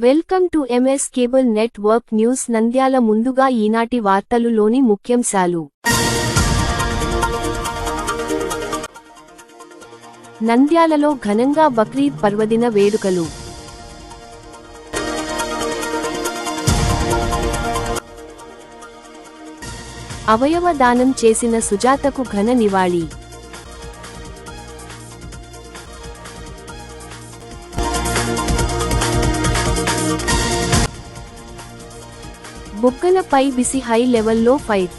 Welcome to MS cable network news Nandyal ముందుగా ఈనాటి వార్తలులోని ముఖ్యాంశాలు. నంద్యాలలో ఘనంగా బక్రీద్ పర్వదిన వేడుకలు. అవయవ దానం చేసిన సుజాతకు ఘన నివాళి. బుగ్గలపై బిసి హై లెవెల్లో ఫైట్.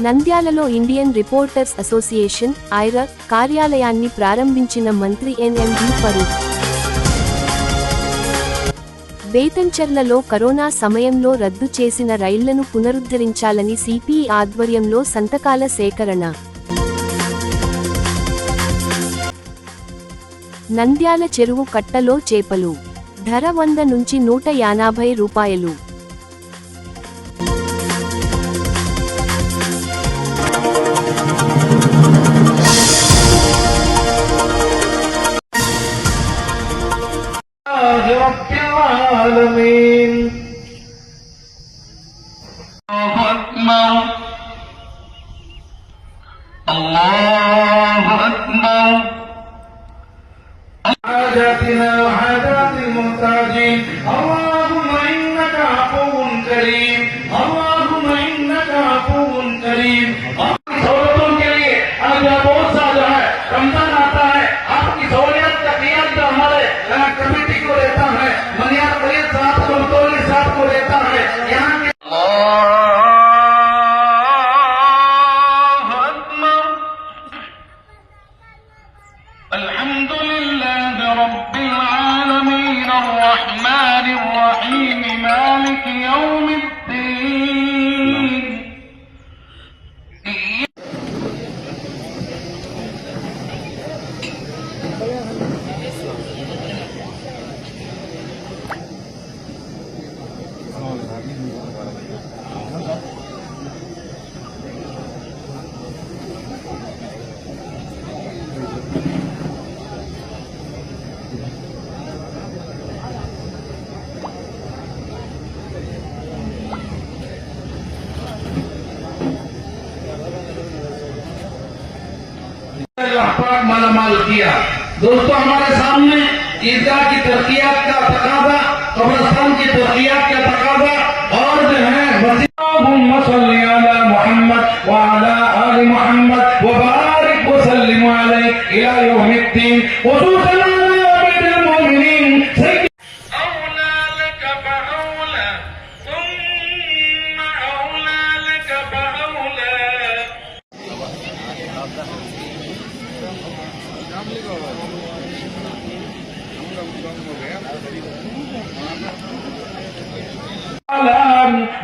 నంద్యాలలో ఇండియన్ రిపోర్టర్స్ అసోసియేషన్ ఐరా కార్యాలయాన్ని ప్రారంభించిన మంత్రి ఎన్ఎండి ఫరూక్. బేతంచెర్లలో కరోనా సమయంలో రద్దు చేసిన రైళ్లను పునరుద్ధరించాలని సిపిఐ ఆధ్వర్యంలో సంతకాల సేకరణ. నంద్యాల చెరువు కట్టలో చేపలు ధర 100 నుంచి 150 రూపాయలు. حاجاتنا وحاجات المحتاجين اللهم إنك عفو كريم اللهم إنك عفو كريم. सहूलतों के लिए आज बहुत सा जो है रमजान आता है, आपकी सहूलियत का किया जो हमारे कमेटी को देता है, मनियार फरीद साहब को तोली साहब को देता है. यहाँ के الحمدلله رب العالمين الرحمن الرحيم مالك يوم الدين. मालामाल किया. दोस्तों, हमारे सामने ईदगाह की तरक्कियात का तकाजा, कब्रिस्तान की तरक्कियात का तकाजा और जो है अल्लाहुम्मा सल्ली अला मुहम्मद व अला आलि मुहम्मद व बारिक व सल्लिम अलैहि इला यौमिद्दीन. खुसूसन अला अमीरुल मोमिनीन औला लक फऔला सुम्मा औला लक फऔला.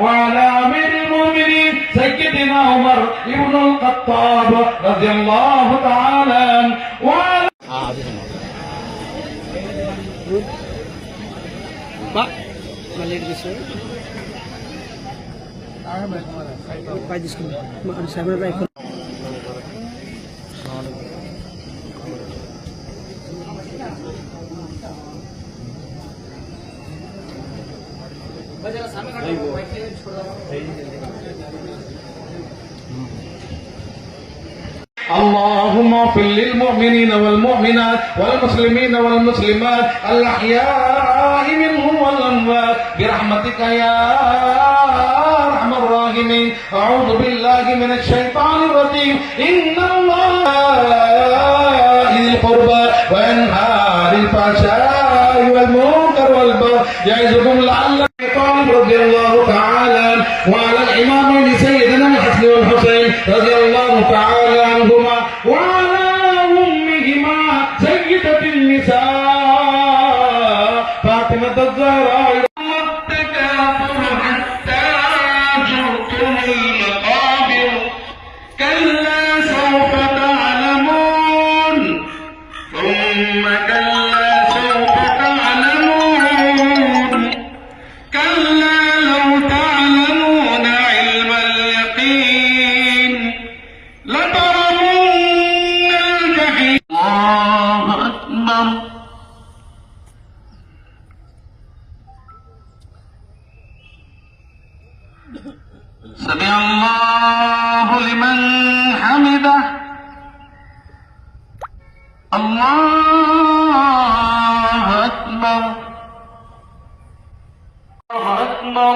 وعلى أمير المؤمنين سيدنا عمر ابن الخطاب رضي الله تعالى وعلى اللهم اغفر للمؤمنين والمؤمنات والمسلمين والمسلمات الأحياء منهم والأموات برحمتك يا أرحم الراحمين. أعوذ بالله من الشيطان الرجيم. إن الله ذي القربى وينهى عن الفحشاء والمنكر والبغي يعظكم لعلكم رضي الله تعالى وعلى الإمامين سيدنا الحسن والحسين رضي الله تعالى عنهما وعلى أمهما سيدة النساء فاطمة الزهراء. التكاثر حتى زرتم المقابر كلا سوف تعلمون ثم كلا سوف تعلمون كلا لو تعلمون علم اليقين لمن حمده الله أكبر الله أكبر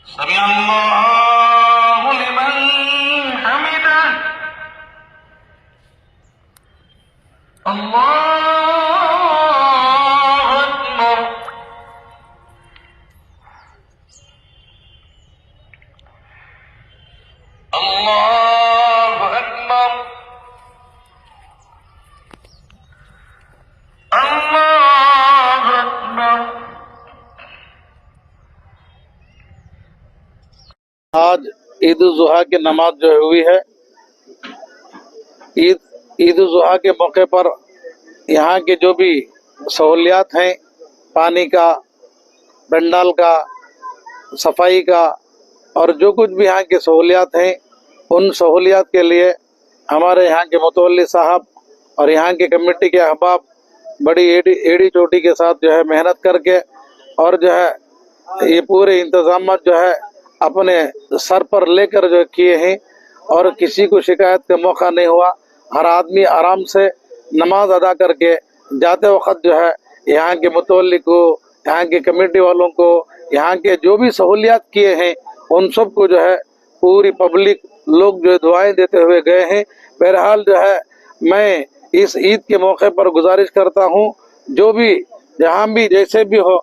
سمع الله لمن حمده الله أكبر الله أكبر الله أكبر आज ईद उल जुहा की नमाज जो हुई है, ईद उल जुहा के मौके पर यहाँ के जो भी सहूलियात हैं, पानी का, पंडाल का, सफाई का और जो कुछ भी यहाँ की सहूलियात हैं, उन सहूलियात के लिए हमारे यहाँ के मुतवल्ली साहब और यहाँ के कमेटी के अहबाब बड़ी एड़ी चोटी के साथ जो है मेहनत करके और जो है ये पूरे इंतजाम जो है अपने सर पर लेकर जो किए हैं और किसी को शिकायत का मौका नहीं हुआ। हर आदमी आराम से नमाज अदा करके जाते वक्त जो है यहाँ के मुतवल्ली को, यहाँ के कमेटी वालों को, यहाँ के जो भी सहूलियात किए हैं उन सब को जो है पूरी पब्लिक लोग जो दुआएं देते हुए गए हैं। बहरहाल जो है मैं इस ईद के मौके पर गुजारिश करता हूँ, जो भी जहाँ भी जैसे भी हो,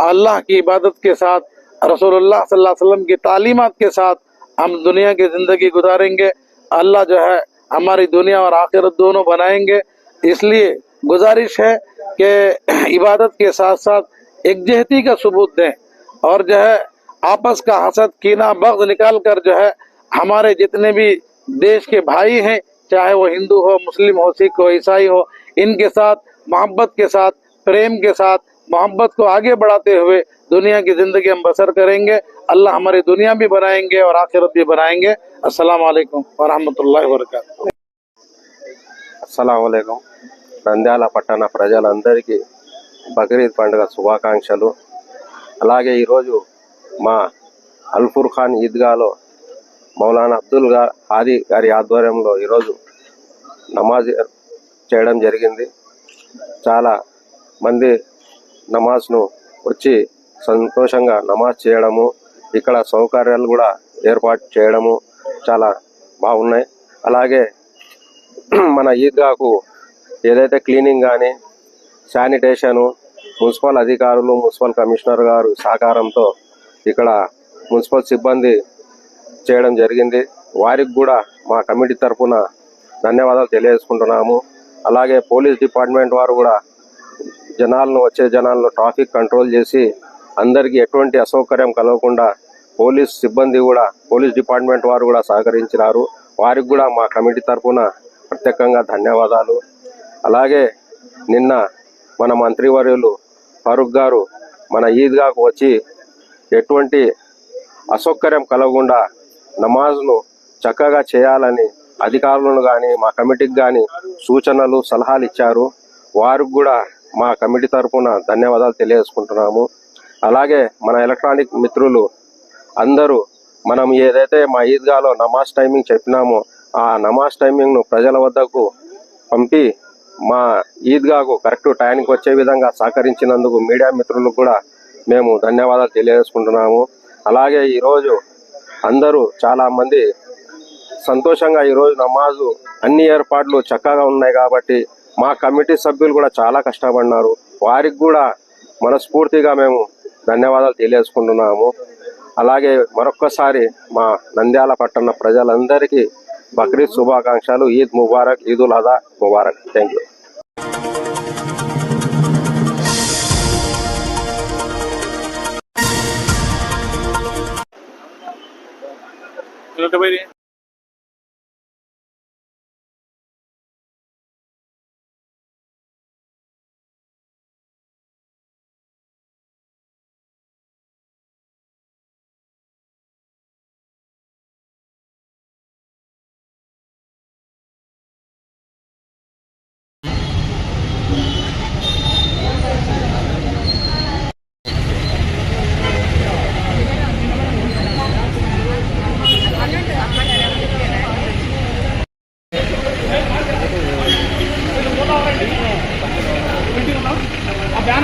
अल्लाह की इबादत के साथ, रसूलुल्लाह सल्लल्लाहु अलैहि वसल्लम की तालीमात के साथ हम दुनिया की ज़िंदगी गुजारेंगे। अल्लाह जो है हमारी दुनिया और आखिरत दोनों बनाएंगे। इसलिए गुजारिश है कि इबादत के साथ साथ एकजहती का सबूत दें और जो है आपस का हसद, कीना, बग़्ज़ निकाल कर जो है हमारे जितने भी देश के भाई हैं, चाहे वो हिंदू हो, मुस्लिम हो, सिख हो, ईसाई हो, इनके साथ मोहब्बत के साथ, प्रेम के साथ, मोहब्बत को आगे बढ़ाते हुए दुनिया की ज़िंदगी हम बसर करेंगे। अल्लाह हमारी दुनिया भी बनाएंगे और आखिरत भी बनाएंगे। अस्सलाम वालेकुम व रहमतुल्लाहि व बरकातुहू। అస్సలాముఅలైకుం. నంద్యాల పట్టణ ప్రజలందరికీ బక్రీద్ పండుగ శుభాకాంక్షలు. అలాగే ఈరోజు మా అల్ఫుర్ ఖాన్ ఈద్గాలో మౌలానా అబ్దుల్ హాది గారి ఆధ్వర్యంలో ఈరోజు నమాజ్ చేయడం జరిగింది. చాలా మంది నమాజ్ను వచ్చి సంతోషంగా నమాజ్ చేయడము, ఇక్కడ సౌకర్యాలు కూడా ఏర్పాటు చేయడము చాలా బాగున్నాయి. అలాగే మన ఈద్గాకు ఏదైతే క్లీనింగ్ కానీ, శానిటేషను, మున్సిపల్ అధికారులు, మున్సిపల్ కమిషనర్ గారు సహకారంతో ఇక్కడ మున్సిపల్ సిబ్బంది చేయడం జరిగింది. వారికి కూడా మా కమిటీ తరఫున ధన్యవాదాలు తెలియజేసుకుంటున్నాము. అలాగే పోలీస్ డిపార్ట్మెంట్ వారు కూడా వచ్చే జనాలను ట్రాఫిక్ కంట్రోల్ చేసి అందరికీ ఎటువంటి అసౌకర్యం కలగకుండా పోలీస్ సిబ్బంది కూడా, పోలీస్ డిపార్ట్మెంట్ వారు కూడా సహకరించినారు. వారికి కూడా మా కమిటీ తరఫున ప్రత్యేకంగా ధన్యవాదాలు. అలాగే నిన్న మన మంత్రివర్యులు ఫారూక్ గారు మన ఈద్గాకు వచ్చి ఎటువంటి అసౌకర్యం కలగకుండా నమాజ్ను చక్కగా చేయాలని అధికారులను కానీ మా కమిటీకి కానీ సూచనలు, సలహాలు ఇచ్చారు. వారికి కూడా మా కమిటీ తరఫున ధన్యవాదాలు తెలియజేసుకుంటున్నాము. అలాగే మన ఎలక్ట్రానిక్ మిత్రులు అందరూ మనం ఏదైతే మా ఈద్గాలో నమాజ్ టైమింగ్ చెప్పినామో ఆ నమాజ్ టైమింగ్ను ప్రజల వద్దకు పంపి మా ఈద్గాకు కరెక్ట్ టైంకి వచ్చే విధంగా సహకరించినందుకు మీడియా మిత్రులకు కూడా మేము ధన్యవాదాలు తెలియజేసుకుంటున్నాము. అలాగే ఈరోజు అందరూ చాలామంది సంతోషంగా ఈరోజు నమాజు అన్ని ఏర్పాట్లు చక్కగా ఉన్నాయి కాబట్టి మా కమిటీ సభ్యులు కూడా చాలా కష్టపడినారు. వారికి కూడా మనస్ఫూర్తిగా మేము ధన్యవాదాలు తెలియజేసుకుంటున్నాము. అలాగే మరొక్కసారి మా నంద్యాల పట్టణ ప్రజలందరికీ బక్రీద్ శుభాకాంక్షలు. ఈద్ ముబారక్, ఈద్ ఉల్ అదా ముబారక్. Thank you.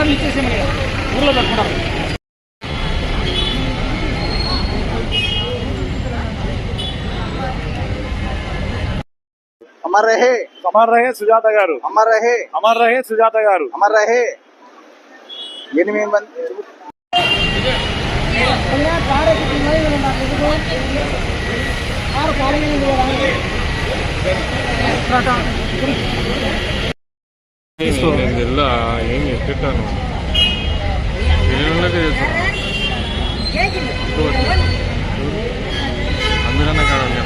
బ్యానర్లు ఇచ్చేసేమని ఊళ్ళో పెట్టుకుంటారు. अमर रहे सुजाता गारू अमर रहे सुजाता गारू अमर रहे 8 మంది ఏం ఎక్కిట్టాను అందరన్నా కావాలి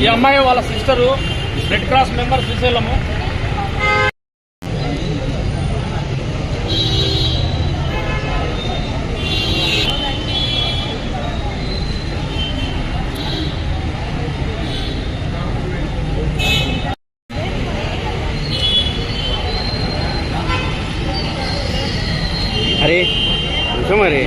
ఈ అమ్మాయి వాళ్ళ sister red cross member Srisailam. అరే మరి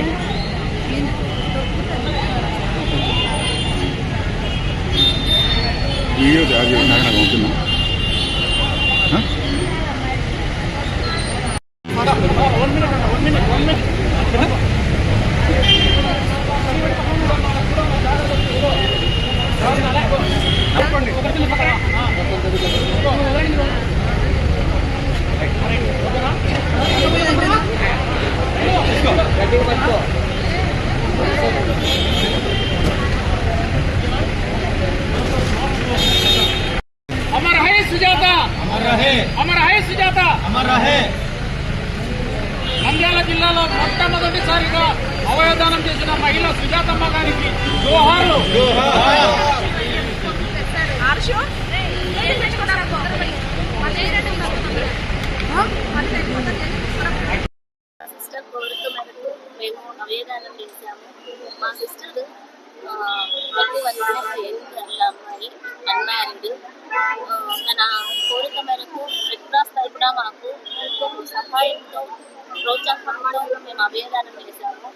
వీడియో నాకు పంపుతున్నా అమర్ హై సుజాత, అమర్ హై సుజాత, అమర్ రహే. నంద్యాల జిల్లాలో మొట్టమొదటిసారిగా అవయవదానం చేసిన మహిళ సుజాతమ్మ గారికి జోహార్లు. సిస్టర్ కోరిక మేరకు మేము అవయదానం చేశాము. మా సిస్టర్ 21 years ఏజ్ గల అమ్మాయి, అన్మ్యారీడ్. తన కోరిక మేరకు రెడ్ క్రాస్ తరపున మాకు సహాయంతో ప్రోత్సాహంతో మేము అవయదానం చేశాము.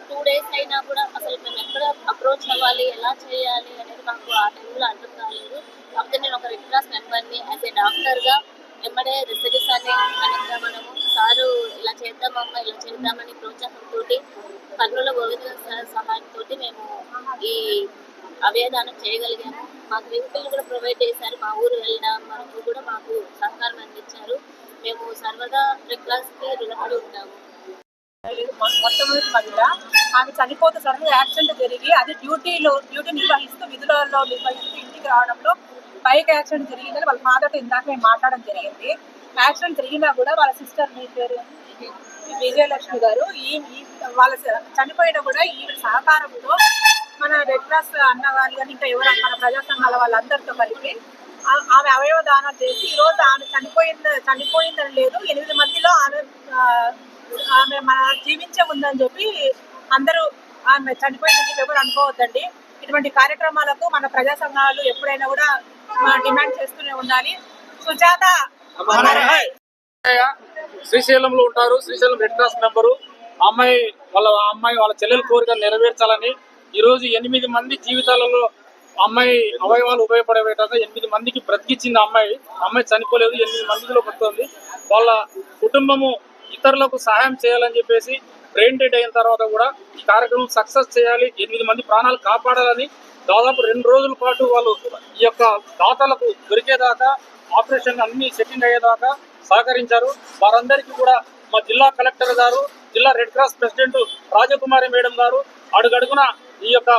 2 days అయినా కూడా అసలు మేము ఎక్కడ అప్రోచ్ అవ్వాలి, ఎలా చేయాలి అనేది మాకు ఆ టైంలో అర్థం కాలేదు. కాకపోతే నేను ఒక రెడ్ క్రాస్ మెంబర్ని యాజ్ ఏ డాక్టర్గా వెంబడే రిసర్చ్ అనే అనగా మనము సారు ఇలా చేద్దామమ్మా, ఇలా చేద్దామని ప్రోత్సాహంతో కర్నూలు గోవింద సార్ సహాయంతో మేము ఈ అవయదానం చేయగలిగాము. మాకు వెహికల్ కూడా ప్రొవైడ్ చేశారు. మా ఊరు వెళ్ళడం వరకు కూడా మాకు సహకారం అందించారు. మేము సర్వదా రెడ్ క్రాస్కి రుణపడి ఉంటాము. మొట్టమొదటి మహిళ, ఆమె చనిపోతే సడన్గా యాక్సిడెంట్ జరిగి అది డ్యూటీ నిర్వహిస్తూ విధులలో నిర్వహిస్తూ ఇంటికి రావడంలో బైక్ యాక్సిడెంట్ జరిగిందని వాళ్ళ ఫాదర్తో ఇందాక మేము మాట్లాడడం జరిగింది. యాక్సిడెంట్ జరిగినా కూడా వాళ్ళ సిస్టర్ మీ పేరు విజయలక్ష్మి గారు వాళ్ళ చనిపోయినా కూడా ఈ సహకారంతో మన రెడ్ క్రాస్ అన్న వాళ్ళు కానీ ఇంకా ఎవరు మన ప్రజా సంఘాల వాళ్ళందరితో కలిపి ఆమె అవయవ దానం చేసి ఈరోజు ఆమె చనిపోయిందని లేదు, 8 మందిలో ఆమె మన జీవించే ఉందని చెప్పి అందరూ ఆమె చనిపోయిందని చెప్పి ఎవరు అనుకోవద్దండి. ఇటువంటి కార్యక్రమాలకు మన ప్రజా సంఘాలు ఎప్పుడైనా కూడా డిమాండ్ చేస్తూనే ఉండాలి. సుజాత శ్రీశైలంలో ఉంటారు, శ్రీశైలం రెడ్ క్రాస్ మెంబరు. అమ్మాయి వాళ్ళ చెల్లెల కోరిక నెరవేర్చాలని ఈరోజు 8 మంది జీవితాలలో అమ్మాయి అవయవాలు ఉపయోగపడే విధంగా 8 మందికి బ్రతికిచ్చింది. అమ్మాయి చనిపోలేదు, 8 మందిలో బతుకుతుంది. వాళ్ళ కుటుంబము ఇతరులకు సహాయం చేయాలని చెప్పేసి బ్రెయిన్ డెడ్ అయిన తర్వాత కూడా ఈ కార్యక్రమం సక్సెస్ చేయాలి, 8 మంది ప్రాణాలు కాపాడాలని దాదాపు 2 రోజుల పాటు వాళ్ళు ఈ యొక్క దాతలకు దొరికేదాకా ఆపరేషన్ అన్ని సెట్టింగ్ అయ్యేదాకా సహకరించారు. వారందరికీ కూడా మా జిల్లా కలెక్టర్ గారు, జిల్లా రెడ్ క్రాస్ ప్రెసిడెంట్ రాజకుమారి మేడం గారు అడుగడుగున ఈ యొక్క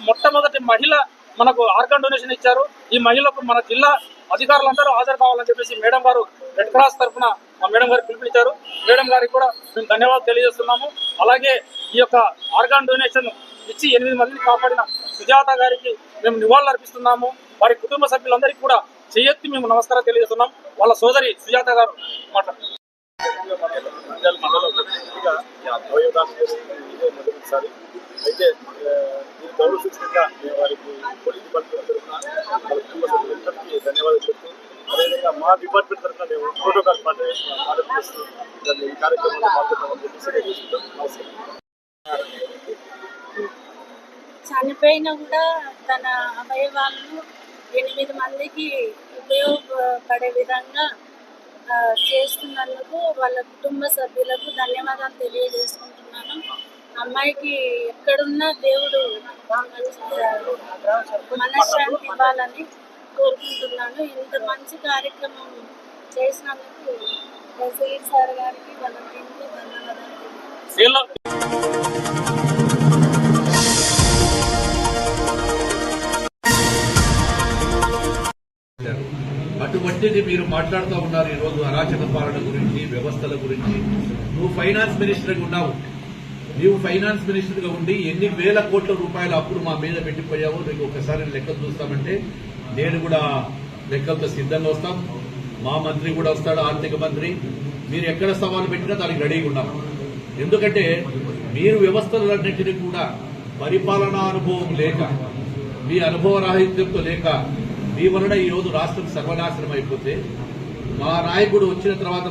మొట్టమొదటి మహిళ మనకు ఆర్గాన్ డొనేషన్ ఇచ్చారు. ఈ మహిళకు మన జిల్లా అధికారులందరూ హాజరు కావాలని చెప్పేసి మేడం గారు రెడ్ క్రాస్ తరఫున మా మేడం గారు పిలుపునిచ్చారు. మేడం గారికి కూడా మేము ధన్యవాదాలు తెలియజేస్తున్నాము. అలాగే ఈ యొక్క ఆర్గాన్ డొనేషన్ ఇచ్చి 8 మందిని కాపాడిన సుజాత గారికి మేము నివాళులు అర్పిస్తున్నాము. వారి కుటుంబ సభ్యులందరికీ కూడా చేయెత్తి మేము నమస్కారం తెలియజేస్తున్నాం. వాళ్ళ సోదరి సుజాత గారు మాట్లాడుతున్నారు. అయితే దీని గౌరవ సూచనగా మేము వారికి పోలీసు డిపార్ట్మెంట్ తరఫున వాళ్ళ కుటుంబ సభ్యులందరికీ ధన్యవాదాలు చెప్తూ, అదేవిధంగా మా డిపార్ట్మెంట్ తరఫున మేము ప్రోటోకాల్ ఆర్డర్ చేస్తూ ఈ కార్యక్రమంలో పాల్గొన్నామని చెప్పేసి నమస్కారం. చనిపోయినా కూడా తన అవయవాలను 8 మందికి ఉపయోగపడే విధంగా చేస్తున్నందుకు వాళ్ళ కుటుంబ సభ్యులకు ధన్యవాదాలు తెలియజేసుకుంటున్నాను. అమ్మాయికి ఎక్కడున్నా దేవుడు మనశ్శాంతి ఇవ్వాలని కోరుకుంటున్నాను. ఇంత మంచి కార్యక్రమం చేసినందుకు రసీద్ సార్ గారికి వాళ్ళ టీంకి ధన్యవాదాలు. అటువంటిది మీరు మాట్లాడుతూ ఉన్నారు ఈరోజు అరాచక పాలన గురించి, వ్యవస్థల గురించి. నువ్వు ఫైనాన్స్ మినిస్టర్గా ఉన్నావు. నీవు ఫైనాన్స్ మినిస్టర్గా ఉండి ఎన్ని వేల కోట్ల రూపాయలు అప్పుడు మా మీద పెట్టిపోయావో నీకు ఒకసారి లెక్కలు చూస్తామంటే నేను కూడా లెక్కలతో సిద్ధంగా వస్తాం. మా మంత్రి కూడా వస్తాడు, ఆర్థిక మంత్రి. మీరు ఎక్కడ సవాలు పెట్టినా దానికి రెడీగా ఉన్నాం. ఎందుకంటే మీరు వ్యవస్థలన్నింటినీ కూడా పరిపాలనా అనుభవం లేక, మీ అనుభవ రాహిత్యంతో లేక, మీ వలన ఈరోజు రాష్ట్రం సర్వనాశనం అయిపోతే మా నాయకుడు వచ్చిన తర్వాత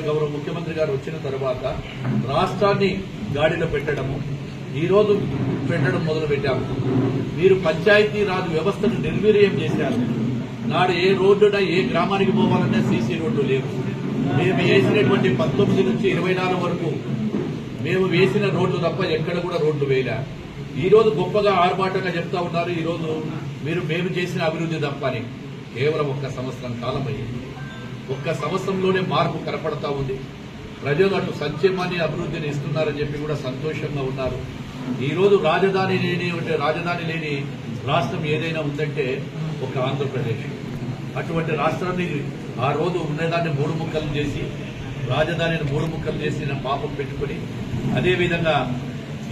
గౌరవ ముఖ్యమంత్రి గారు వచ్చిన తర్వాత రాష్ట్రాన్ని గాడిలో పెట్టడము ఈరోజు పెట్టడం మొదలు పెట్టాము. మీరు పంచాయతీ రాజ్ వ్యవస్థను నిర్వీర్యం చేశారు. నాడు ఏ రోడ్డున ఏ గ్రామానికి పోవాలన్నా సీసీ రోడ్లు లేవు. మేము వేసినటువంటి 19 నుంచి 24 వరకు మేము వేసిన రోడ్లు తప్ప ఎక్కడ కూడా రోడ్లు వేయలే. ఈ రోజు గొప్పగా ఆర్భాటంగా చెప్తా ఉన్నారు. ఈ రోజు మేము చేసిన అభివృద్ధి తప్ప అని. కేవలం 1 సంవత్సరం కాలం అయ్యింది. 1 సంవత్సరంలోనే మార్పు కనపడతా ఉంది. ప్రజలు అటు సంక్షేమాన్ని అభివృద్ధిని ఇస్తున్నారని చెప్పి కూడా సంతోషంగా ఉన్నారు. ఈ రోజు రాజధాని లేని రాష్ట్రం ఏదైనా ఉందంటే ఒక ఆంధ్రప్రదేశ్. అటువంటి రాష్ట్రాన్ని ఆ రోజు ఉన్నదాన్ని 3 ముక్కలు చేసి, రాజధానిని 3 ముక్కలు చేసిన పాపం పెట్టుకుని, అదేవిధంగా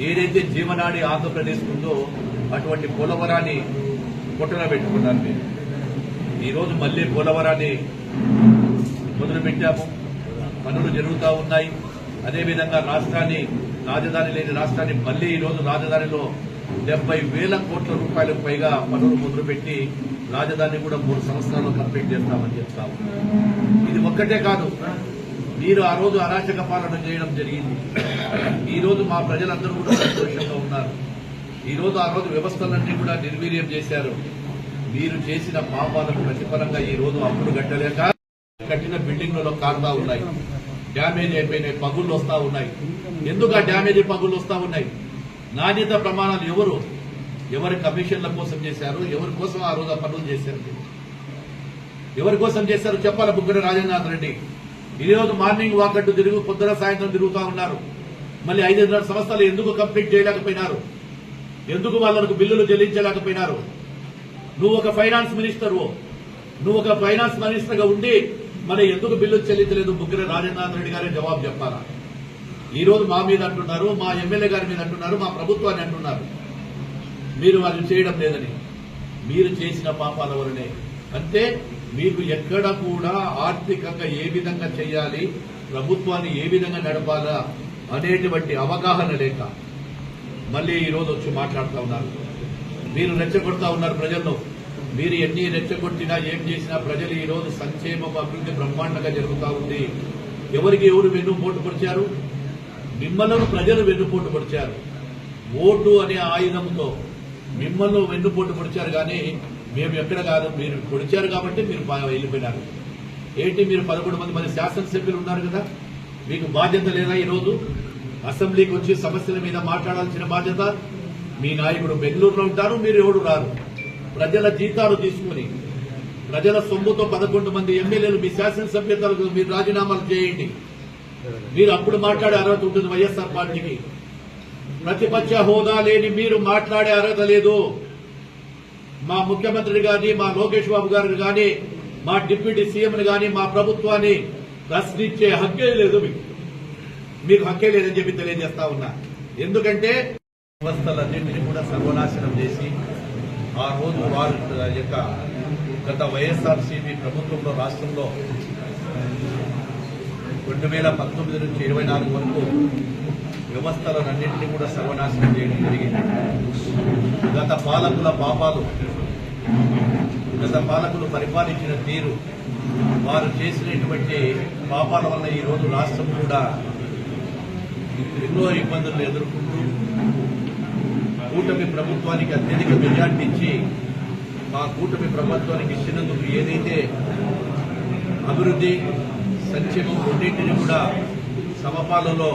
ఏదైతే జీవనాడి ఆంధ్రప్రదేశ్ ఉందో అటువంటి పోలవరాన్ని పొట్టన పెట్టుకున్నారు. మీరు ఈరోజు మళ్లీ పోలవరాన్ని మొదలుపెట్టాము. పనులు జరుగుతూ ఉన్నాయి. అదేవిధంగా రాజధాని లేని రాష్ట్రాన్ని మళ్లీ ఈరోజు రాజధానిలో 70,000 కోట్ల రూపాయలకు పైగా పనులు మొదలుపెట్టి రాజధాని కూడా 3 సంవత్సరాల్లో కంప్లీట్ చేస్తామని చెప్తాము. ఇది ఒక్కటే కాదు, మీరు ఆ రోజు అరాచక పాలన చేయడం జరిగింది. ఈ రోజు మా ప్రజలందరూ కూడా సంతోషంగా ఉన్నారు. ఈ రోజు ఆ రోజు వ్యవస్థలన్నీ కూడా నిర్వీర్యం చేశారు. మీరు చేసిన పాపాలకు ప్రతిఫలంగా ఈ రోజు అప్పుడు కట్టిన బిల్డింగ్లలో కారుతా ఉన్నాయి, డ్యామేజ్ అయిపోయినాయి, పగుళ్లు వస్తా ఉన్నాయి. ఎందుకు ఆ డ్యామేజ్ పగుళ్లు వస్తా ఉన్నాయి? నాణ్యత ప్రమాణాలు ఎవరి కమిషన్ల కోసం చేశారు? ఎవరి కోసం ఆ రోజు ఆ పనులు చేశారు? ఎవరి కోసం చేశారు చెప్పాలి. బుగ్గన రాజేంద్రనాథ్ రెడ్డి ఈ రోజు మార్నింగ్ వాకట్టు పొద్దున సాయంత్రం తిరుగుతా ఉన్నారు. మళ్ళీ 5.5 సంవత్సరాలు ఎందుకు కంప్లీట్ చేయలేకపోయినారు? ఎందుకు వాళ్ళకు బిల్లులు చెల్లించలేకపోయినారు? నువ్వు ఒక ఫైనాన్స్ మినిస్టర్గా ఉండి మరి ఎందుకు బిల్లు చెల్లించలేదు? బుగ్గన రాజేంద్రనాథ్ రెడ్డి గారే జవాబు చెప్పాలా? ఈ రోజు మా మీద అంటున్నారు, మా ఎమ్మెల్యే గారి మీద అంటున్నారు, మా ప్రభుత్వాన్ని అంటున్నారు మీరు వాళ్ళు చేయడం లేదని. మీరు చేసిన పాపాల వలనే. అంటే మీకు ఎక్కడ కూడా ఆర్థికంగా ఏ విధంగా చేయాలి, ప్రభుత్వాన్ని ఏ విధంగా నడపాలా అనేటువంటి అవగాహన లేక మళ్ళీ ఈ రోజు వచ్చి మాట్లాడుతూ ఉన్నారు. మీరు రెచ్చగొడతా ఉన్నారు ప్రజల్లో. మీరు ఎన్ని రెచ్చగొట్టినా ఏం చేసినా ప్రజలు ఈ రోజు సంక్షేమ అభివృద్ధి బ్రహ్మాండంగా జరుగుతూ ఉంది. ఎవరికి ఎవరు వెన్నుపోటు పొడిచారు? మిమ్మల్ని ప్రజలు వెన్నుపోటు పొడిచారు. ఓటు అనే ఆయుధంతో మిమ్మల్ని వెన్నుపోటు పొడిచారు. కానీ మేము ఎక్కడ కాదు, మీరు పొడిచారు కాబట్టి మీరు వెళ్ళిపోయినారు. ఏంటి మీరు 11 మంది శాసనసభ్యులు ఉన్నారు కదా, మీకు బాధ్యత లేదా? ఈరోజు అసెంబ్లీకి వచ్చి సమస్యల మీద మాట్లాడాల్సిన బాధ్యత మీ నాయకుడు బెంగళూరులో ఉంటారు, మీరు ఎవరు రారు. ప్రజల జీతాలు తీసుకుని ప్రజల సొమ్ముతో 11 మంది ఎమ్మెల్యేలు మీ శాసనసభ్యతలకు మీరు రాజీనామాలు చేయండి. మీరు అప్పుడు మాట్లాడే అర్హత ఉంటుంది వైఎస్ఆర్ పార్టీకి. ప్రతిపక్ష హోదా లేని మీరు మాట్లాడే అర్హత లేదు. మా ముఖ్యమంత్రి గాని, మా లోకేష్ బాబు గారిని గాని, మా డిప్యూటీ సీఎంని గాని, మా ప్రభుత్వాన్ని ప్రశ్నించే హక్కే లేదు. మీకు హక్కే లేదని చెప్పి తెలియజేస్తా ఉన్నా. ఎందుకంటే వ్యవస్థలన్నింటినీ కూడా సర్వనాశనం చేసి ఆ రోజు వారి యొక్క గత వైఎస్ఆర్సీపీ ప్రభుత్వంలో రాష్ట్రంలో 2019 నుంచి 24 వరకు వ్యవస్థలన్నింటినీ కూడా సర్వనాశనం చేయడం జరిగింది. గత పాలకుల పాపాలు, గత పాలకులు పరిపాలించిన తీరు, వారు చేసినటువంటి పాపాల వల్ల ఈ రోజు రాష్ట్రం కూడా ఎన్నో ఇబ్బందులు ఎదుర్కొంటూ కూటమి ప్రభుత్వానికి అత్యధిక మెజార్టీ ఇచ్చి మా కూటమి ప్రభుత్వానికి ఇచ్చినందుకు ఏదైతే అభివృద్ధి సంక్షేమం రెండింటిని కూడా సమపాలలో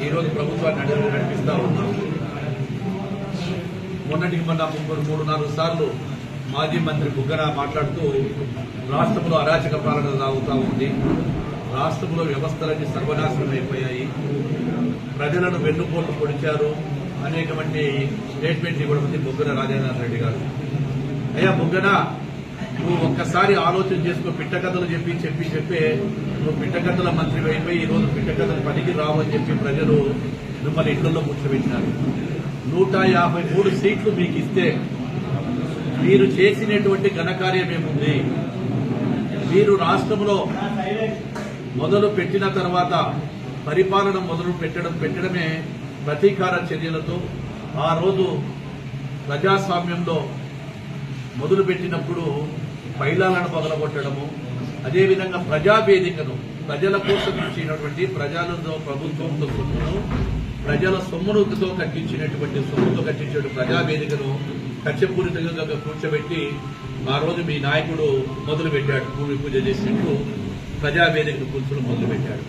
ఈరోజు ప్రభుత్వాన్ని నడిపిస్తూ ఉన్నాం. మొన్నటికి మొన్న 3-4 సార్లు మాజీ మంత్రి బుగ్గన మాట్లాడుతూ రాష్ట్రంలో అరాచక పాలన సాగుతూ ఉంది, రాష్ట్రంలో వ్యవస్థలన్నీ సర్వనాశనం అయిపోయాయి, ప్రజలను వెన్నుపోటు పొడిచారు అనేకమంది స్టేట్మెంట్ ఇవ్వడం ఉంది బుగ్గన రాజేంద్ర రెడ్డి గారు. అయ్యా బుగ్గన, నువ్వు ఒక్కసారి ఆలోచన చేసుకో. పిట్టకథలు చెప్పి నువ్వు పిట్టకథల మంత్రి అయిపోయి ఈరోజు పిట్టకథలు పనికి రావని చెప్పి ప్రజలు మిమ్మల్ని ఇళ్లలో కూర్చోబెట్టినారు. 153 సీట్లు మీకు ఇస్తే మీరు చేసినటువంటి ఘనకార్యం ఏముంది? మీరు రాష్ట్రంలో మొదలు పెట్టిన తర్వాత పరిపాలన మొదలు పెట్టడమే ప్రతీకార చర్యలతో ఆ రోజు ప్రజాస్వామ్యంలో మొదలుపెట్టినప్పుడు పైలాలను పగలగొట్టడము, అదేవిధంగా ప్రజావేదికను ప్రజల కోసం ఇచ్చినటువంటి ప్రజలతో ప్రభుత్వంతో సొమ్మును ప్రజల సొమ్ముతో కట్టించిన ప్రజావేదికను కక్షపూరితంగా కూర్చోబెట్టి ఆ రోజు మీ నాయకుడు మొదలుపెట్టాడు. భూమి పూజ చేసినట్టు ప్రజావేదికను కూర్చొని మొదలుపెట్టాడు.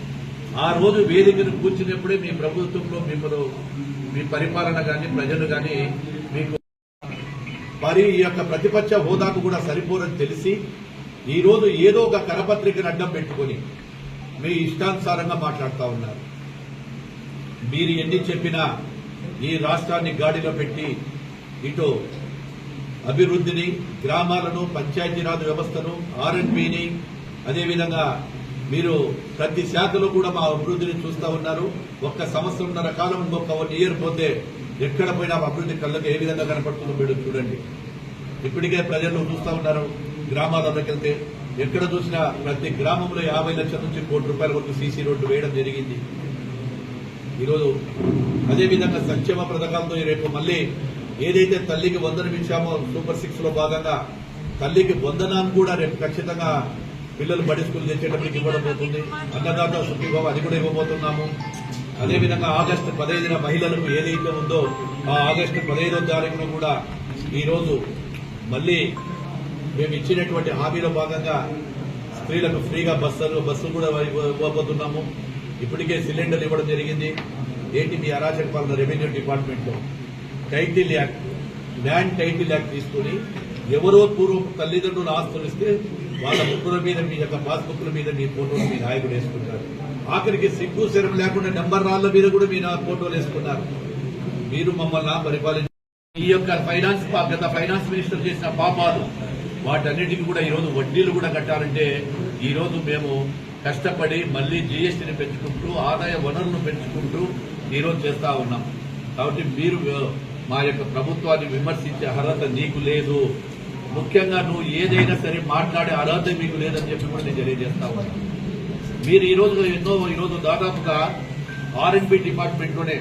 ఆ రోజు వేదికను కూర్చున్నప్పుడే మీ ప్రభుత్వంలో మీ పరిపాలన కానీ ప్రజలు కానీ మీకు ఈ యొక్క ప్రతిపక్ష హోదాకు కూడా సరిపోరని తెలిసి ఈ రోజు ఏదో ఒక కరపత్రికను అడ్డం పెట్టుకుని మీ ఇష్టానుసారంగా మాట్లాడుతూ ఉన్నారు. మీరు ఎన్ని చెప్పినా ఈ రాష్ట్రాన్ని గాడిలో పెట్టి ఇటు అభివృద్ధిని, గ్రామాలను, పంచాయతీరాజ్ వ్యవస్థను, ఆర్ఎండ్బిని, అదేవిధంగా మీరు ప్రతి శాఖలో కూడా మా అభివృద్ధిని చూస్తూ ఉన్నారు. ఒక్క సంవత్సరంన్నర కాలం ఇంకొక 1 ఇయర్ పోతే ఎక్కడ పోయినా అభివృద్ధి కళ్ళకు ఏ విధంగా కనపడుతుందో మీరు చూడండి. ఇప్పటికే ప్రజలు చూస్తూ ఉన్నారు. గ్రామాలలోకి వెళ్తే ఎక్కడ చూసినా ప్రతి గ్రామంలో 50 లక్షల నుంచి 1 కోటి రూపాయల వరకు సీసీ రోడ్డు వేయడం జరిగింది. ఈరోజు అదేవిధంగా సంక్షేమ పథకాలతో రేపు మళ్లీ ఏదైతే తల్లికి వందనం ఇచ్చామో సూపర్ 6 లో భాగంగా తల్లికి వందనాన్ని కూడా రేపు ఖచ్చితంగా పిల్లలు బడి స్కూల్ తెచ్చేటప్పటికి ఇవ్వడం పోతుంది. అన్నదాత సుఖీభావ అది కూడా ఇవ్వబోతున్నాము. అదేవిధంగా ఆగస్టు 15న మహిళలకు ఏదైతే ఉందో ఆ ఆగస్టు 15వ తారీఖున కూడా ఈరోజు మళ్లీ మేము ఇచ్చినటువంటి హామీలో భాగంగా స్త్రీలకు ఫ్రీగా బస్సులు కూడా ఇవ్వబోతున్నాము. ఇప్పటికే సిలిండర్లు ఇవ్వడం జరిగింది. ఏంటి మీ అరాచక పాలన? రెవెన్యూ డిపార్ట్మెంట్ లో title act, land title act తీసుకుని ఎవరో పూర్వం తల్లిదండ్రులు ఆస్తులు ఇస్తే వాళ్ళ బుక్కుల మీద మీ యొక్క పాస్బుక్ల మీద మీ ఫోటోలు మీ నాయకుడు వేసుకుంటారు. ఆఖరికి సిగ్గు శరం లేకుండా నెంబర్ రాళ్ల మీద కూడా మీ ఫోటోలు వేసుకున్నారు. మీరు మమ్మల్ని పరిపాలించారు. ఈ యొక్క గత ఫైనాన్స్ మినిస్టర్ చేసిన పాపాలు వాటన్నిటికీ కూడా ఈరోజు వడ్డీలు కూడా కట్టాలంటే ఈరోజు మేము కష్టపడి మళ్లీ జీఎస్టీని పెంచుకుంటూ ఆదాయ వనరులను పెంచుకుంటూ ఈరోజు చేస్తా ఉన్నాం. కాబట్టి మీరు మా యొక్క ప్రభుత్వాన్ని విమర్శించే అర్హత నీకు లేదు. ముఖ్యంగా నువ్వు ఏదైనా సరే మాట్లాడే అర్హత మీకు లేదని చెప్పి కూడా నేను తెలియజేస్తా ఉన్నాను. మీరు ఈరోజు దాదాపుగా ఆర్ఎండ్బి డిపార్ట్మెంట్ లోనే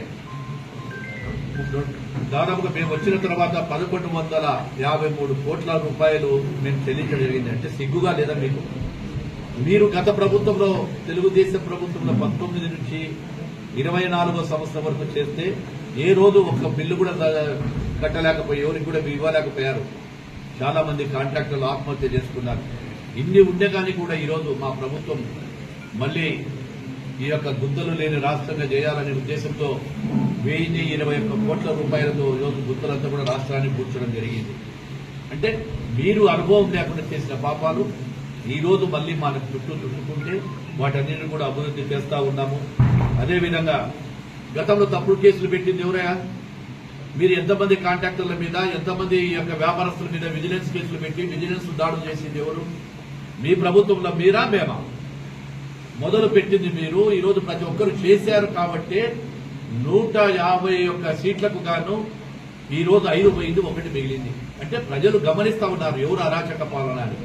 దాదాపుగా మేము వచ్చిన తర్వాత 1153 కోట్ల రూపాయలు మేము చెల్లించడం జరిగింది. అంటే సిగ్గుగా లేదా మీకు? మీరు గత ప్రభుత్వంలో తెలుగుదేశం ప్రభుత్వంలో 19 నుంచి 24వ సంవత్సరం వరకు చేస్తే ఏ రోజు ఒక్క బిల్లు కూడా కట్టలేకపోయి ఎవరికి కూడా ఇవ్వలేకపోయారు. చాలా మంది కాంట్రాక్టర్లు ఆత్మహత్య చేసుకున్నారు. ఇన్ని ఉండే కానీ కూడా ఈరోజు మా ప్రభుత్వం మళ్లీ ఈ యొక్క గుంతలు లేని రాష్ట్రంగా చేయాలనే ఉద్దేశంతో 1021 కోట్ల రూపాయలతో ఈరోజు గుంతలంతా కూడా రాష్ట్రాన్ని కూర్చోవడం జరిగింది. అంటే మీరు అనుభవం లేకుండా చేసిన పాపాలు ఈ రోజు మళ్లీ మనకు చుట్టుకుంటే వాటన్నిటిని కూడా అభివృద్ధి చేస్తా ఉన్నాము. అదేవిధంగా గతంలో తప్పుడు కేసులు పెట్టింది ఎవరయ్యా? మీరు ఎంతమంది కాంట్రాక్టర్ల మీద, ఎంతమంది ఈ యొక్క వ్యాపారస్తుల మీద విజిలెన్స్ కేసులు పెట్టి విజిలెన్స్ దాడులు చేసింది ఎవరు? మీ ప్రభుత్వంలో మీరా మేమా? మొదలు పెట్టింది మీరు. ఈరోజు ప్రతి ఒక్కరు చేశారు కాబట్టి 151 సీట్లకు గాను ఈరోజు 5 పోయింది, 1 మిగిలింది. అంటే ప్రజలు గమనిస్తా ఉన్నారు ఎవరు అరాచక పాలన అని.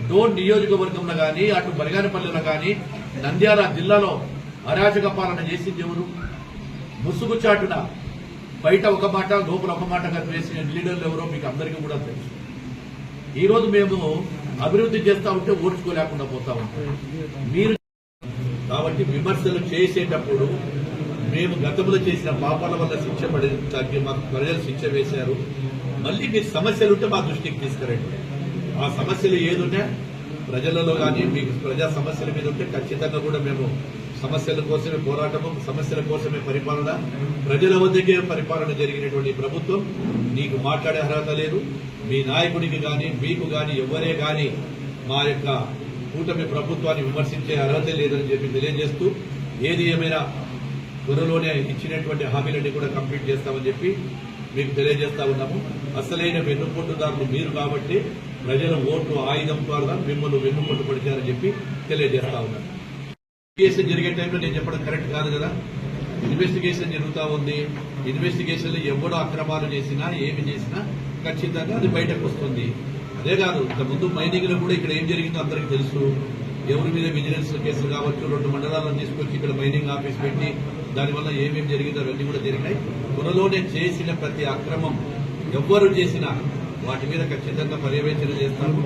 డోన్ నియోజకవర్గంలో గాని, అటు బరిగానపల్లిలో గాని, నంద్యాల జిల్లాలో అరాచక పాలన చేసింది ఎవరు? ముసుగు చాటున బయట ఒక మాట లోపల ఒక మాట వేసిన లీడర్లు ఎవరో మీకు అందరికీ కూడా తెలుసు. ఈ రోజు మేము అభివృద్ధి చేస్తా ఉంటే ఓడ్చుకోలేకుండా పోతా ఉంటాం. మీరు కాబట్టి విమర్శలు చేసేటప్పుడు మేము గతంలో చేసిన పాపాల వల్ల శిక్ష పడి తగ్గి మాకు ప్రజలు శిక్ష వేశారు. మళ్ళీ మీరు సమస్యలు ఉంటే మా దృష్టికి తీసుకురండి. ఆ సమస్యలు ఏదుంటే ప్రజలలో కానీ మీకు ప్రజా సమస్యల మీద ఉంటే ఖచ్చితంగా కూడా మేము సమస్యల కోసమే పోరాటము, సమస్యల కోసమే పరిపాలన, ప్రజల వద్దకే పరిపాలన జరిగినటువంటి ప్రభుత్వం. నీకు మాట్లాడే అర్హత లేదు. మీ నాయకుడికి కానీ మీకు కానీ ఎవరే కానీ మా యొక్క కూటమి ప్రభుత్వాన్ని విమర్శించే అర్హత లేదని చెప్పి తెలియజేస్తూ, ఏది ఏమైనా త్వరలోనే ఇచ్చినటువంటి హామీలన్నీ కూడా కంప్లీట్ చేస్తామని చెప్పి మీకు తెలియజేస్తా ఉన్నాము. అసలైన వెన్నుపోటుదారులు మీరు కాబట్టి ప్రజల ఓట్లు ఆయుధం ద్వారా మిమ్మల్ని వెన్నుపోటు పడిచారని చెప్పి తెలియజేస్తా ఉన్నాను. ఇన్వెస్టిగేషన్ జరిగే టైంలో నేను చెప్పడం కరెక్ట్ కాదు కదా. ఇన్వెస్టిగేషన్ జరుగుతూ ఉంది. ఇన్వెస్టిగేషన్లో ఎవడో అక్రమాలు చేసినా ఏమి చేసినా ఖచ్చితంగా అది బయటకు వస్తుంది. అదే కాదు, ఇంతకుముందు మైనింగ్ లో కూడా ఇక్కడ ఏం జరిగిందో అందరికీ తెలుసు. ఎవరి మీద విజిలెన్స్ కేసులు కావచ్చు, 2 మండలాలను తీసుకొచ్చి ఇక్కడ మైనింగ్ ఆఫీస్ పెట్టి దానివల్ల ఏమేమి జరిగిందో అవన్నీ కూడా జరిగినాయి. త్వరలోనే చేసిన ప్రతి అక్రమం ఎవ్వరు చేసినా వాటి మీద ఖచ్చితంగా పర్యవేక్షణ చేస్తాము.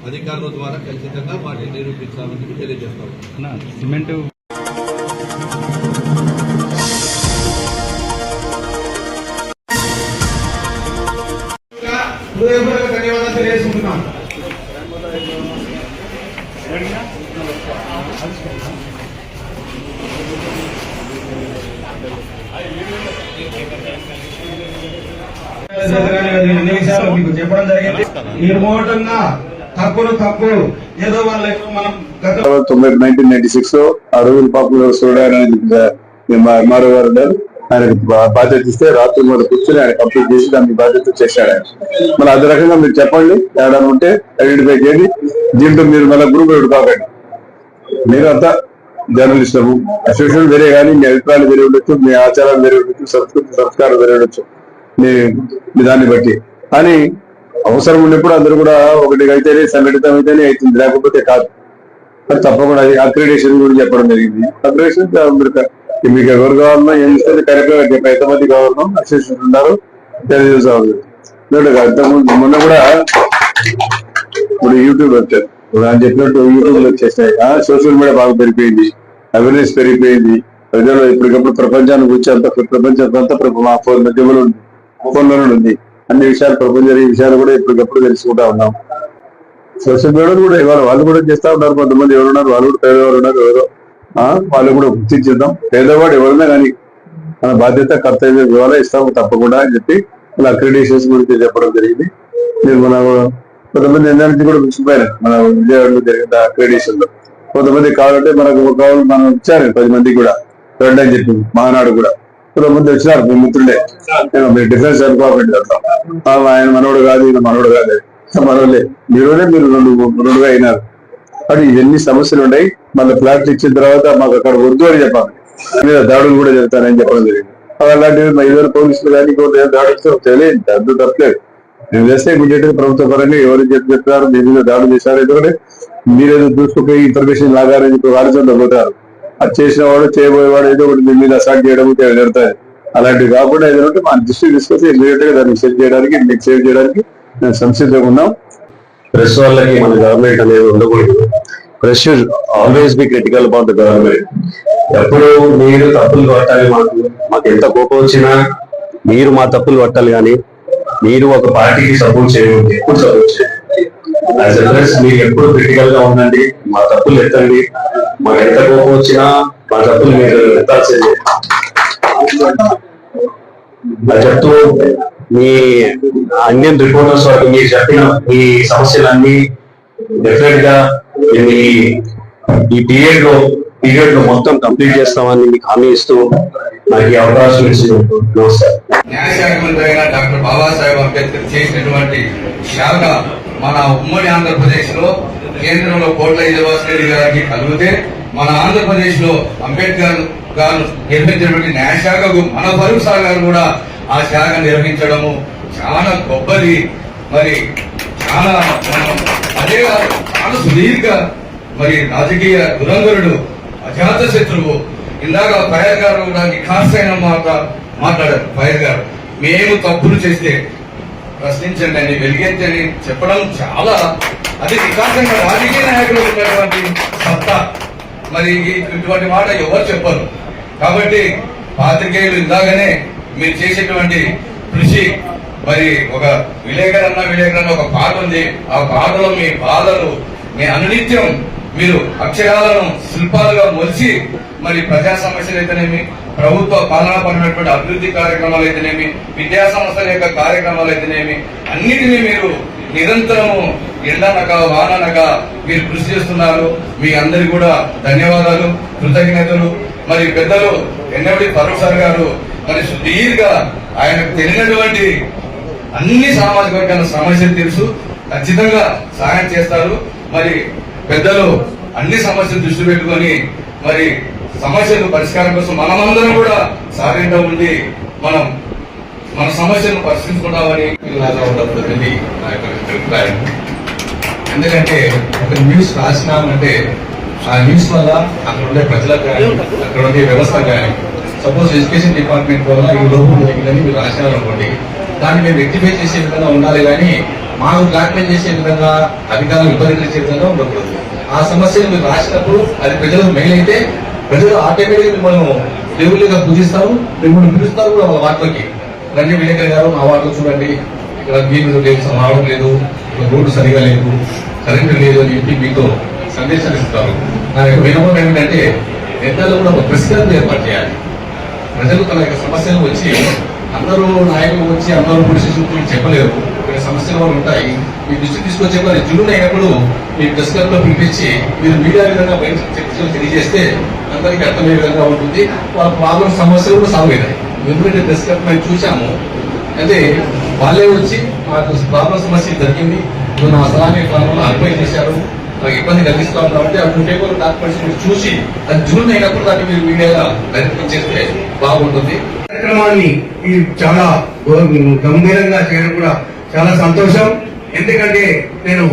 అధికారుల ద్వారా ఖచ్చితంగా వాటిని నిరూపించాలని తెలియజేస్తాము. సిమెంట్ హృదయపూర్వక ధన్యవాదాలు తెలియజేసుకుంటున్నాం. అన్ని విషయాలు మీకు చెప్పడం జరిగింది. నిర్మోటంగా తప్పు ఏదో వాళ్ళకు మనం 1996 లో అరవింద్ పాపులర్ సోడాన్ ఎంఆర్ఓ గారు ఆయనకు బాధ్యత ఇస్తే రాత్రి మీద కూర్చొని ఆయన కంప్లీట్ చేసి దాన్ని బాధ్యత చేశాడు ఆయన. మరి అదే రకంగా మీరు చెప్పండి, ఏడా ఉంటే ఐడెంటిఫై చేయండి. దీంట్లో మీరు మళ్ళీ గ్రూప్ ఎవరు కాకండి. మీరు అంతా జర్నలిస్టులు, అసోసియేషన్ వేరే కానీ మీ అభిప్రాయాలు వేరే ఉండొచ్చు, మీ ఆచారాలు వేరే ఉండొచ్చు, సంస్కారం వేరే ఉండొచ్చు మీ దాన్ని బట్టి. కానీ అవసరం ఉన్నప్పుడు అందరూ కూడా ఒకటిగా అయితేనే సంఘటితం అయితేనే అవుతుంది, లేకపోతే కాదు. అది తప్పకుండా అక్రిడేషన్ గురించి చెప్పడం జరిగింది. అక్రిడేషన్ మీకు ఎవరు కావాలన్నా ఏం ఇస్తుంది కరెక్ట్గా ఎంతమంది కావాలన్నా అసోసియేషన్ ఉన్నారు తెలియజేసాము. మొన్న కూడా ఇప్పుడు యూట్యూబ్ వచ్చారు అని చెప్పినట్టు యూట్యూబ్ లో వచ్చేస్తాయి. సోషల్ మీడియా బాగా పెరిగిపోయింది, అవేర్నెస్ పెరిగిపోయింది. ప్రజలు ఇప్పటికప్పుడు ప్రపంచానికి వచ్చి అంత ప్రపంచంతా మా ఫోన్లోనే ఉంది. అన్ని విషయాలు ప్రపంచ విషయాలు కూడా ఇప్పటికప్పుడు తెలుసుకుంటా ఉన్నాం. సోషల్ మీడియా కూడా ఇవాళ వాళ్ళు కూడా చేస్తా ఉన్నారు. కొంతమంది ఎవరున్నారు, వాళ్ళు కూడా పేదవారు ఉన్నారు. ఎవరో వాళ్ళు కూడా గుర్తించేద్దాం. పేదవాడు ఎవరైనా కానీ మన బాధ్యత కర్తవ్యం ఇవాళ ఇస్తాము తప్పకుండా అని చెప్పి వాళ్ళ అక్రిడేషన్స్ గురించి చెప్పడం జరిగింది. మీరు మన కొంతమంది ఎన్ఆర్జీ కూడా పిలిచిపోయారు మన విజయవాడలో జరిగిన అక్రిడేషన్ లో. కొంతమంది కావాలంటే మనకు కావాలి మనం ఇచ్చారు 10 మందికి కూడా రండి అని చెప్పి మహానాడు కూడా కొంతమంది వచ్చినారు. మీ మిత్రులే మీరు డిఫెన్స్ అనుకోకండి అట్లా ఆయన మనోడు కాదు ఈయన మనోడు కాదు మనోళ్ళే మీరునే మీరు రెండుగా అయినారు. కానీ ఇవన్నీ సమస్యలు ఉన్నాయి. మళ్ళీ ఫ్లాట్లు ఇచ్చిన తర్వాత మాకు అక్కడ వద్దు అని చెప్పాలి. మీద దాడులు కూడా జరుగుతానని చెప్పడం జరిగింది. అలాంటివి 5,000 పోలీసులు కానీ దాడులు తెలియదు, అర్థం తప్పలేదు. మేము చేస్తే ఇమీడియట్ గా ప్రభుత్వ పరంగా ఎవరు చెప్తారు మీ మీద దాడులు చేశారు. ఎందుకంటే మీరేదో దూసుకుపోయి ఇన్ఫర్మేషన్ లాగారని చెప్పి వాడుతుంటూ పోతారు. అది చేసిన వాడు చేయబోయేవాడు ఏదో ఒకటి మీ మీద అసాల్ట్ చేయడం జరుగుతాయి. అలాంటివి కాకుండా ఏదంటే మా దృష్టికి తీసుకొస్తే ఇమీడియట్ గా దాన్ని సేవ్ చేయడానికి మీకు సేవ్ చేయడానికి మేము సంసిద్ధంగా ఉన్నాం. ప్రెస్ వాళ్ళకి మన గవర్నమెంట్ అనేది ఉండకూడదు. Press should always be critical about the government. ఎప్పుడు మీరు తప్పులు పట్టాలి, మాకు ఎంత కోపం వచ్చినా మీరు మా తప్పులు పట్టాలి. కానీ మీరు ఒక పార్టీకి సపోర్ట్ చేయండి, ఎప్పుడు సపోర్ట్ చేయండి. యాజ్ ఎ ప్రెస్ మీరు ఎప్పుడు క్రిటికల్ గా ఉండండి, మా తప్పులు ఎత్తండి. మాకు ఎంత కోపం వచ్చినా మా తప్పులు మీరు ఎత్తాల్సిందే. అది చెప్తూ మీ ఇండియన్ రిపోర్టర్స్ వారికి మీరు చెప్పిన ఈ సమస్యలన్నీ డెఫినెట్ గా ఈ పీరియడ్ లో మొత్తం కంప్లీట్ చేస్తామని మీకు హామీ ఇస్తూ నాకు ఈ అవకాశం ఇచ్చినందుకు నమస్కారం. న్యాయశాఖ మంత్రి అయిన డాక్టర్ బాబాసాహెబ్ అంబేద్కర్ చేసినటువంటి శాఖ మన ఉమ్మడి ఆంధ్రప్రదేశ్ లో కేంద్రంలో కోట్ల శ్రీనివాసరెడ్డి గారికి కలిగితే మన ఆంధ్రప్రదేశ్ లో అంబేద్కర్ గారు నిర్మించినటువంటి న్యాయశాఖకు మన ఫరూక్ సార్ గారు కూడా ఆ శాఖ నిర్వహించడము చాలా గొప్పది. మరి చాలా అదే చాలా సుదీర్ఘ మరి రాజకీయ దురంధరుడు, అజాత శత్రువు. ఇందాక ఫైర్ గారు కూడా నిఖార్సైన మాట్లాడారు. ఫైర్ గారు మేము తప్పులు చేస్తే ప్రశ్నించండి అని, వెలిగెత్తని చెప్పడం చాలా అది నిఖార్సంగా రాజకీయ నాయకులు ఉన్నటువంటి సత్తా. మరి ఇటువంటి మాట ఎవరు చెప్పరు. కాబట్టి పాత్రికేయులు ఇందాకనే మీరు చేసేటువంటి కృషి, మరి ఒక విలేకరన్న ఒక పాట ఉంది. ఆ పాటలో మీ బాధలు, మీ అనునిత్యం మీరు అక్షరాలను శిల్పాలుగా మొలిచి మరి ప్రజా సమస్యలు అయితేనేమి, ప్రభుత్వ పాలనాపరమైనటువంటి అభివృద్ధి కార్యక్రమాలు అయితేనేమి, విద్యా సంస్థల యొక్క కార్యక్రమాలు అయితేనేమి, అన్నిటినీ మీరు నిరంతరము ఎండనక వాననక మీరు కృషి చేస్తున్నారు. మీ అందరికి కూడా ధన్యవాదాలు, కృతజ్ఞతలు. మరి పెద్దలు ఎన్నడి ఫరూక్ సార్ గారు మరి సుదీర్ఘ ఆయనకు తెలియనటువంటి అన్ని సామాజిక వర్గాల సమస్యలు తెలుసు, ఖచ్చితంగా సహాయం చేస్తారు. మరి పెద్దలు అన్ని సమస్యలు దృష్టి పెట్టుకొని మరి సమస్యలు పరిష్కారం కోసం మనమందరం కూడా సాధ్యంగా ఉండి మనం మన సమస్యలను పరిష్కరించుకుంటామని ఉంటుంది నా యొక్క అభిప్రాయం. ఎందుకంటే ఒక న్యూస్ రాసినామంటే ఆ న్యూస్ వల్ల అక్కడ ఉండే ప్రజలకు కానీ, అక్కడ ఉండే వ్యవస్థ కానీ, సపోజ్ ఎడ్యుకేషన్ డిపార్ట్మెంట్ వల్ల ఈ లోపం జరిగిందని మీరు రాసినారనుకోండి, దాన్ని మేము రెక్టిఫై చేసే విధంగా ఉండాలి కానీ మాకు బ్లాక్మెయిల్ చేసే విధంగా, అధికారులు ఇబ్బంది చేసే విధంగా ఉండకూడదు. ఆ సమస్యను మీరు రాసినప్పుడు అది ప్రజలకు మెయిల్ అయితే ప్రజలు ఆటోమేటిక్గా మిమ్మల్ని దేవుళ్ళుగా పూజిస్తారు, మిమ్మల్ని పిలుస్తారు కూడా వాళ్ళ వాటిలోకి. రండి విలేకర్ గారు, మా వాటిలో చూడండి, ఇక్కడ నీళ్ళు లేదు, రావడం లేదు, రోడ్డు సరిగా లేదు, కరెంటు లేదు అని చెప్పి మీతో సందేశాలు ఇస్తారు. నా యొక్క వినపం ఏమిటంటే పెద్దలు కూడా ఒక ప్రెస్ క్లబ్ ఏర్పాటు చేయాలి. ప్రజలు తన యొక్క సమస్యలు వచ్చి అందరూ నాయకులు వచ్చి అందరూ పొడి శిశువులు చెప్పలేరు, ఇక్కడ సమస్యలు కూడా ఉంటాయి. మీ దృష్టికి తీసుకొచ్చే వారి జున్ను అయినప్పుడు మీ ప్రెస్ క్లబ్ లో పిలిపించి మీరు మీడియా విధంగా బయట చర్చలు తెలియజేస్తే అందరికీ అర్థమయ్యే విధంగా ఉంటుంది. వాళ్ళ ప్రాబ్లమ్ సమస్యలు కూడా సాల్వ్ అవుతాయి. ఎందుకంటే ప్రెస్ క్లబ్ మేము చూసాము, అయితే వాళ్ళే వచ్చి మాకు ప్రాబ్లం సమస్య జరిగింది, నా స్థలాన్ని ప్రాబ్లంలో అర్పణ చేశారు, నాకు ఇబ్బంది కలిగిస్తూ ఉన్నామంటే ఆ పేపర్ డాక్యుమెంట్స్ మీరు చూసి అది జూన్ అయినప్పుడు దాన్ని మీరు మీడియాగా ప్రయత్నం చేస్తే బాగుంటుంది. కార్యక్రమాన్ని చాలా గంభీరంగా చేయడం కూడా చాలా సంతోషం. ఎందుకంటే నేను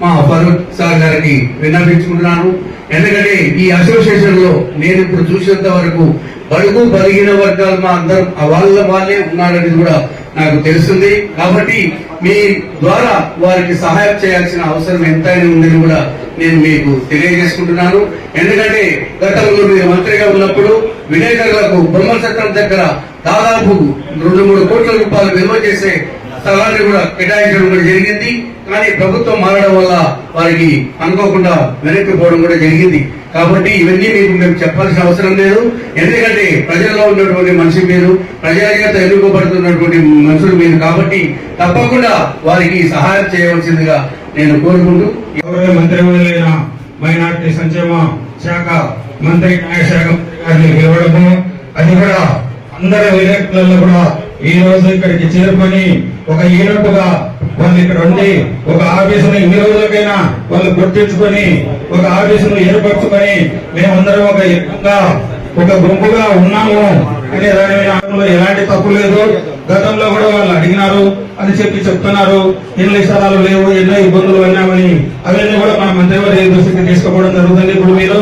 మా ఫరూక్ సార్ గారికి విన్నపించుకుంటున్నాను. ఎందుకంటే ఈ అసోసియేషన్ లో నేను ఇప్పుడు చూసినంత వరకు బడుగు బలిగిన వర్గాలు మా అందరం వాళ్ళే ఉన్నారని కూడా నాకు తెలుస్తుంది. కాబట్టి మీ ద్వారా వారికి సహాయం చేయాల్సిన అవసరం ఎంతైనా ఉందని కూడా నేను మీకు తెలియజేసుకుంటున్నాను. ఎందుకంటే గతంలో మీరు మంత్రిగా ఉన్నప్పుడు విలేకరులకు బ్రహ్మసత్రం దగ్గర దాదాపు 2-3 కోట్ల రూపాయలు విలువ చేసే స్థలాన్ని కూడా కేటాయించడం కూడా జరిగింది. కానీ ప్రభుత్వం మారడం వల్ల వారికి అనుకోకుండా వెనక్కిపోవడం కూడా జరిగింది. కాబట్టి ఇవన్నీ మీకు మేము చెప్పాల్సిన అవసరం లేదు. ఎందుకంటే ప్రజల్లో ఉన్నటువంటి మనిషి మీరు, ప్రజల చేత ఎన్నుకోబడుతున్నటువంటి మనుషులు మీరు. కాబట్టి తప్పకుండా వారికి సహాయం చేయవలసిందిగా నేను కోరుకుంటూ, మంత్రివర్యులైన మైనార్టీ సంక్షేమ శాఖ మంత్రి, న్యాయశాఖ గారిని పిలవడము, అది కూడా అందరి విలేకరులలో కూడా ఈ రోజు ఇక్కడికి చేరుకొని ఒక యూనిట్గా వాళ్ళు ఇక్కడ ఉండి ఒక ఆఫీసును ఈ రోజులకైనా వాళ్ళు గుర్తించుకొని ఒక ఆఫీసును ఏర్పరచుకొని మేమందరం ఒక ఎక్కువగా ఒక గుంపుగా ఉన్నాము అనే దాని మీద ఎలాంటి తప్పు లేదు. గతంలో కూడా వాళ్ళు అడిగినారు అని చెప్తున్నారు, ఎన్ని స్థలాలు లేవు, ఎన్నో ఇబ్బందులు ఉన్నామని. అవన్నీ కూడా మన మంత్రివర్య దృష్టికి తీసుకోవడం జరుగుతుంది. ఇప్పుడు మీరు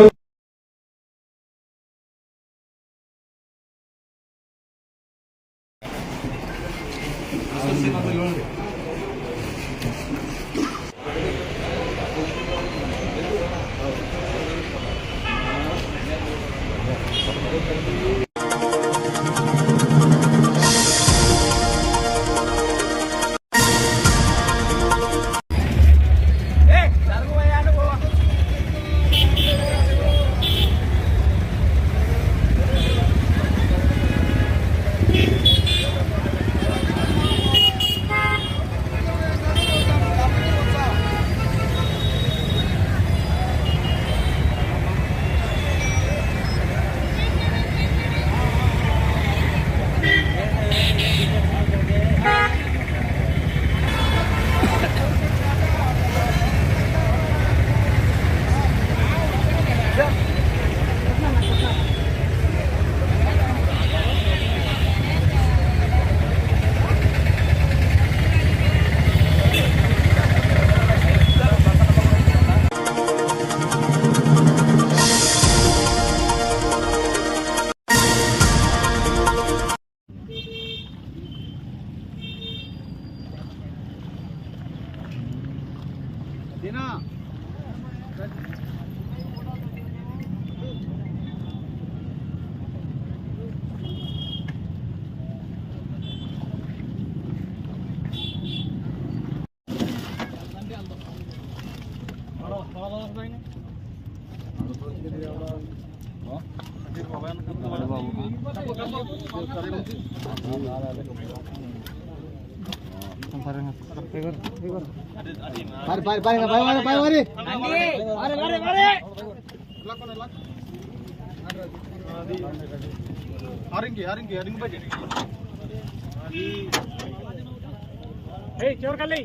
చివరికెళ్ళి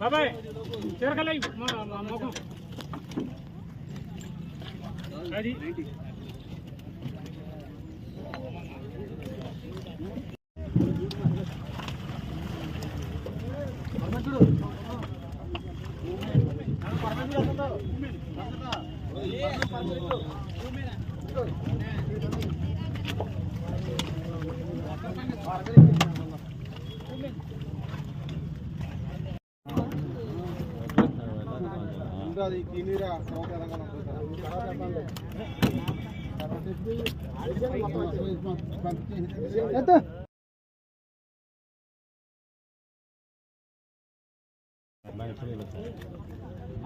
బాబాయ్ చివరికెళ్ళి మొఖం అది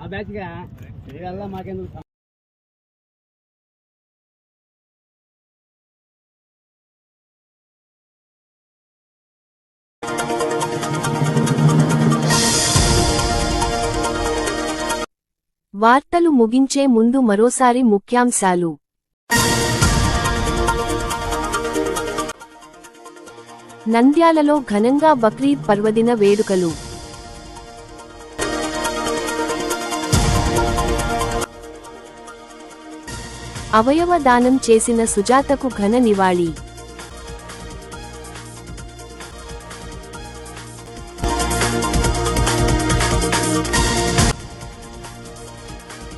ఆ బ్యాచ్ గా మాకెందుకు వార్తలు ముగించే ముందు మరోసారి ముఖ్యాంశాలు. నంద్యాలలో ఘనంగా బక్రీద్ పర్వదిన వేడుకలు. అవయవ దానం చేసిన సుజాతకు ఘన నివాళి.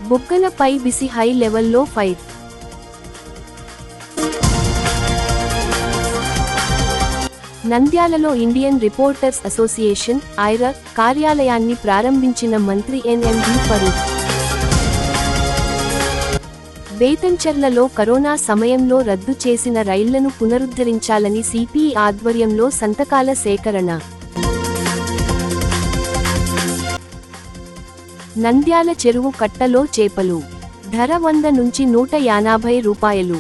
బుగ్గనపై బిసి హై లెవెల్లో ఫైట్. నంద్యాలలో ఇండియన్ రిపోర్టర్స్ అసోసియేషన్ ఐరా కార్యాలయాన్ని ప్రారంభించిన మంత్రి ఎన్ఎండి ఫరూక్. బేతంచెర్లలో కరోనా సమయంలో రద్దు చేసిన రైళ్లను పునరుద్ధరించాలని సిపిఐ ఆధ్వర్యంలో సంతకాల సేకరణ. నంద్యాల చెరువు కట్టలో చేపలు ధర 100 నుంచి 150 రూపాయలు.